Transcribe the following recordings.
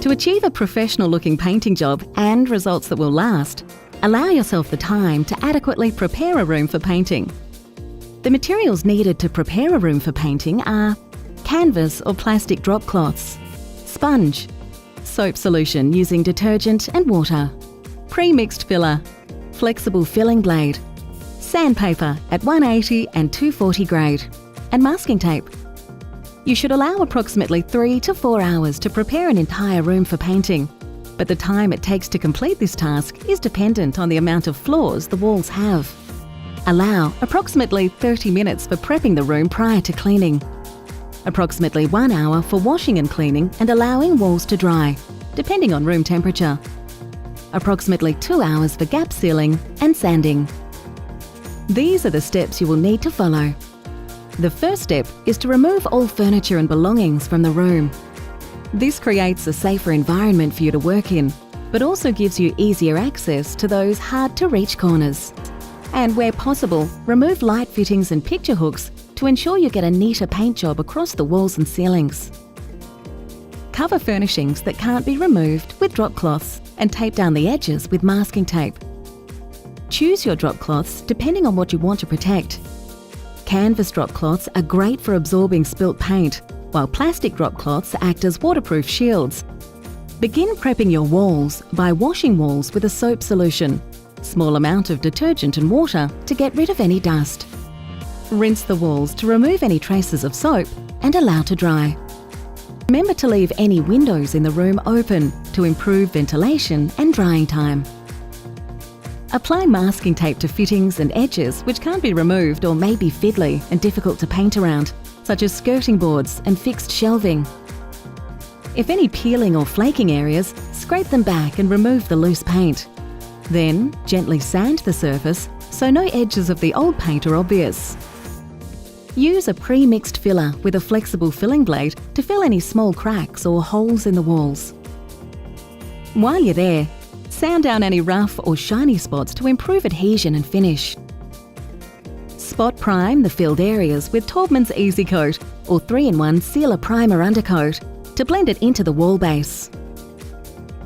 To achieve a professional-looking painting job and results that will last, allow yourself the time to adequately prepare a room for painting. The materials needed to prepare a room for painting are canvas or plastic drop cloths, sponge, soap solution using detergent and water, pre-mixed filler, flexible filling blade, sandpaper at 180 and 240 grade, and masking tape. You should allow approximately 3 to 4 hours to prepare an entire room for painting, but the time it takes to complete this task is dependent on the amount of floors the walls have. Allow approximately 30 minutes for prepping the room prior to cleaning. Approximately 1 hour for washing and cleaning and allowing walls to dry, depending on room temperature. Approximately 2 hours for gap sealing and sanding. These are the steps you will need to follow. The first step is to remove all furniture and belongings from the room. This creates a safer environment for you to work in, but also gives you easier access to those hard-to-reach corners. And where possible, remove light fittings and picture hooks to ensure you get a neater paint job across the walls and ceilings. Cover furnishings that can't be removed with drop cloths and tape down the edges with masking tape. Choose your drop cloths depending on what you want to protect. Canvas drop cloths are great for absorbing spilt paint, while plastic drop cloths act as waterproof shields. Begin prepping your walls by washing walls with a soap solution, small amount of detergent and water to get rid of any dust. Rinse the walls to remove any traces of soap and allow to dry. Remember to leave any windows in the room open to improve ventilation and drying time. Apply masking tape to fittings and edges which can't be removed or may be fiddly and difficult to paint around, such as skirting boards and fixed shelving. If any peeling or flaking areas, scrape them back and remove the loose paint. Then, gently sand the surface so no edges of the old paint are obvious. Use a pre-mixed filler with a flexible filling blade to fill any small cracks or holes in the walls. While you're there, sand down any rough or shiny spots to improve adhesion and finish. Spot prime the filled areas with Taubmans Easy Coat or 3-in-1 Sealer Primer Undercoat to blend it into the wall base.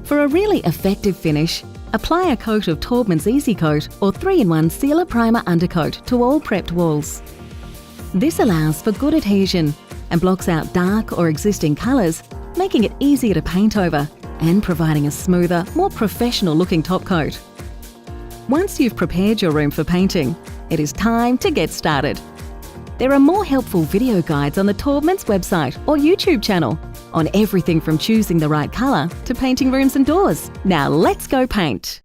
For a really effective finish, apply a coat of Taubmans Easy Coat or 3-in-1 Sealer Primer Undercoat to all prepped walls. This allows for good adhesion and blocks out dark or existing colours, making it easier to paint over and providing a smoother, more professional-looking top coat. Once you've prepared your room for painting, it is time to get started. There are more helpful video guides on the Taubmans website or YouTube channel on everything from choosing the right colour to painting rooms and doors. Now let's go paint!